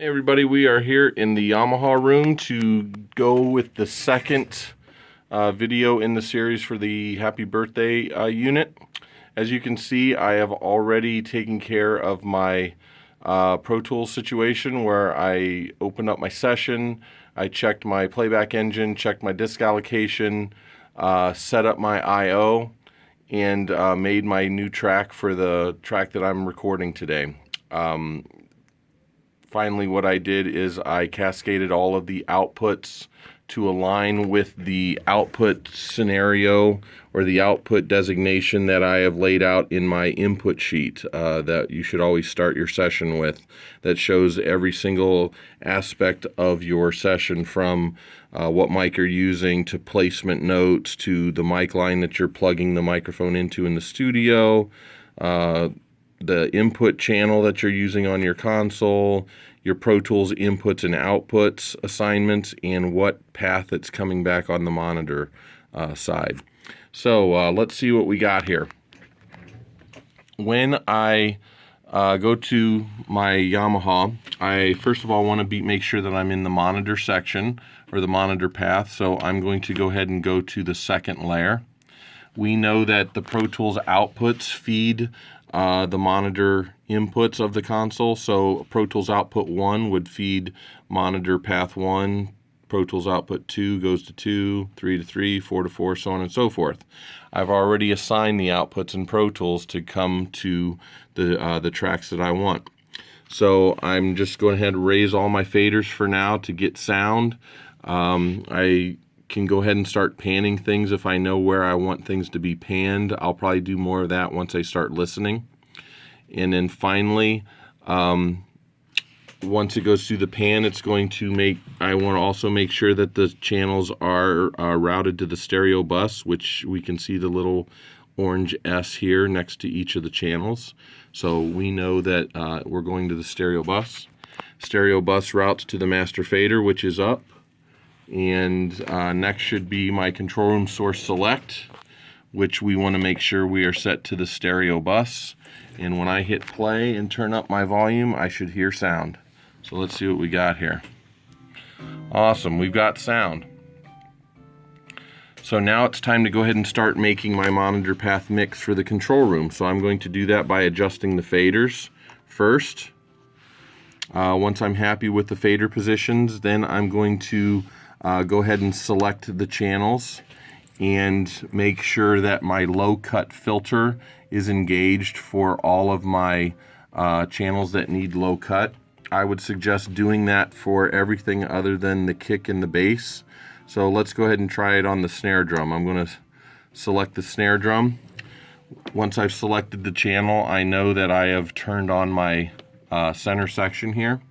Hey everybody, we are here in the Yamaha room to go with the second video in the series for the Happy Birthday unit. As you can see, I have already taken care of my Pro Tools situation where I opened up my session, I checked my playback engine, checked my disc allocation, set up my I.O., and made my new track for the track that I'm recording today. Finally, what I did is I cascaded all of the outputs to align with the output scenario or the output designation that I have laid out in my input sheet that you should always start your session with, that shows every single aspect of your session, from what mic you're using to placement notes to the mic line that you're plugging the microphone into in the studio, the input channel that you're using on your console, your Pro Tools inputs and outputs assignments, and what path it's coming back on the monitor side. So let's see what we got here. When I go to my Yamaha, I first of all want to make sure that I'm in the monitor section or the monitor path, so I'm going to go ahead and go to the second layer. We know that the Pro Tools outputs feed the monitor inputs of the console. So Pro Tools output 1 would feed monitor path 1, Pro Tools output 2 goes to 2, 3 to 3, 4 to 4, so on and so forth. I've already assigned the outputs in Pro Tools to come to the tracks that I want. So I'm just going ahead and raise all my faders for now to get sound. I can go ahead and start panning things if I know where I want things to be panned. I'll probably do more of that once I start listening. And then finally, once it goes through the pan, it's going to I want to also make sure that the channels are routed to the stereo bus, which we can see the little orange S here next to each of the channels. So we know that we're going to the stereo bus. Stereo bus routes to the master fader, which is up. And next should be my control room source select, which we want to make sure we are set to the stereo bus. And when I hit play and turn up my volume, I should hear sound. So let's see what we got here. Awesome, we've got sound. So now it's time to go ahead and start making my monitor path mix for the control room. So I'm going to do that by adjusting the faders first. Once I'm happy with the fader positions, then I'm going to go ahead and select the channels and make sure that my low cut filter is engaged for all of my channels that need low cut. I would suggest doing that for everything other than the kick and the bass. So let's go ahead and try it on the snare drum. I'm going to select the snare drum. Once I've selected the channel, I know that I have turned on my center section here.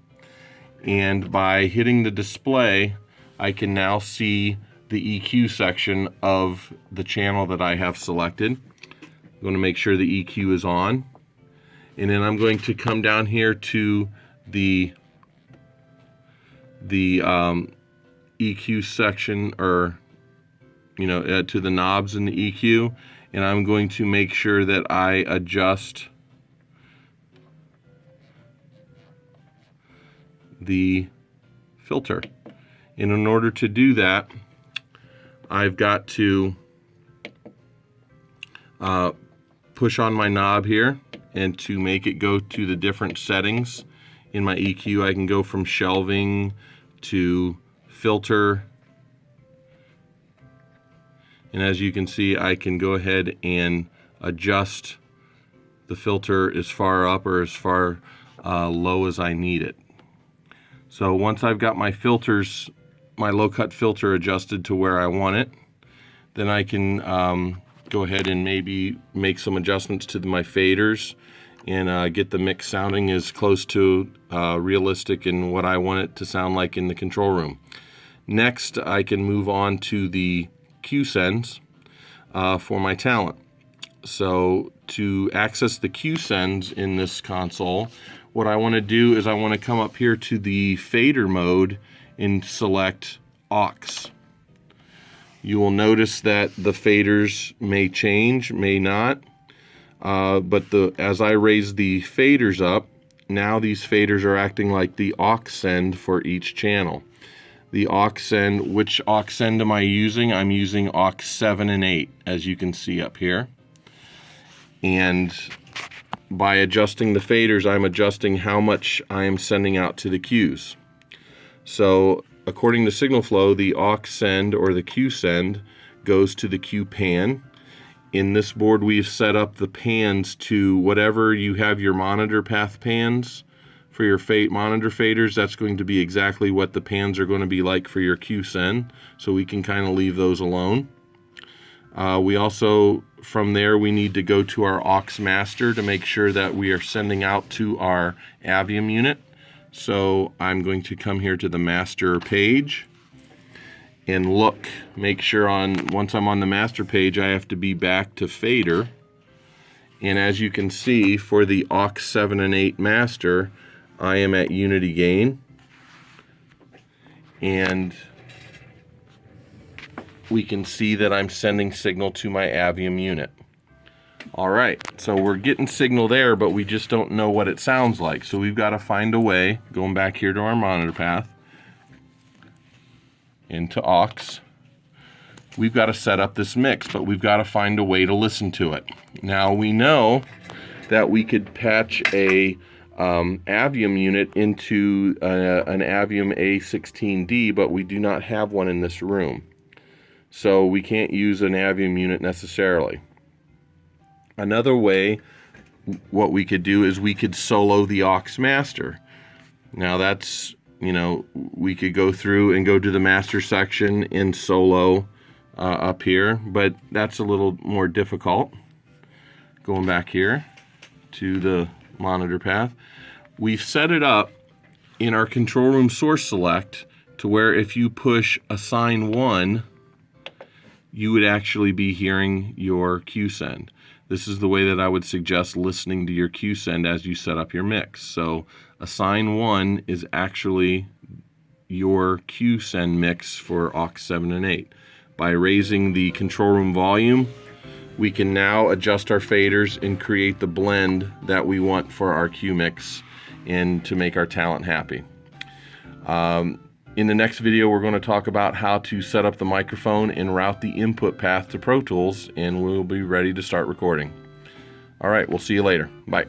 And by hitting the display, I can now see the EQ section of the channel that I have selected. I'm going to make sure the EQ is on. And then I'm going to come down here to the EQ section, or to the knobs in the EQ, and I'm going to make sure that I adjust the filter. And in order to do that, I've got to push on my knob here, and to make it go to the different settings in my EQ, I can go from shelving to filter. And as you can see, I can go ahead and adjust the filter as far up or as far low as I need it. So once I've got my filters, my low cut filter adjusted to where I want it, then I can go ahead and maybe make some adjustments to my faders and get the mix sounding as close to realistic and what I want it to sound like in the control room. Next, I can move on to the Q sends for my talent. So to access the Q sends in this console, what I want to do is I want to come up here to the fader mode and select aux. You will notice that the faders may change, may not, but as I raise the faders up, now these faders are acting like the aux send for each channel. The aux send, which aux send am I using? I'm using aux 7 and 8, as you can see up here. And by adjusting the faders, I'm adjusting how much I am sending out to the cues. So according to signal flow, the aux send or the cue send goes to the cue pan. In this board, we've set up the pans to whatever you have your monitor path pans for your monitor faders. That's going to be exactly what the pans are going to be like for your cue send, so we can kind of leave those alone. We also, from there, we need to go to our aux master to make sure that we are sending out to our Avium unit. So I'm going to come here to the master page and look, make sure once I'm on the master page, I have to be back to fader. And as you can see, for the aux 7 and 8 master, I am at unity gain. And we can see that I'm sending signal to my Avium unit. All right, so we're getting signal there, but we just don't know what it sounds like. So we've got to find a way, going back here to our monitor path, into aux. We've got to set up this mix, but we've got to find a way to listen to it. Now we know that we could patch a Avium unit into an Avium A16D, but we do not have one in this room. So we can't use an Avium unit necessarily. Another way, what we could do is we could solo the aux master. Now that's, we could go through and go to the master section and solo up here, but that's a little more difficult. Going back here to the monitor path, we've set it up in our control room source select to where if you push assign 1, you would actually be hearing your cue send. This is the way that I would suggest listening to your cue send as you set up your mix. So assign 1 is actually your cue send mix for aux 7 and 8. By raising the control room volume, we can now adjust our faders and create the blend that we want for our cue mix and to make our talent happy. In the next video, we're going to talk about how to set up the microphone and route the input path to Pro Tools, and we'll be ready to start recording. All right, we'll see you later. Bye.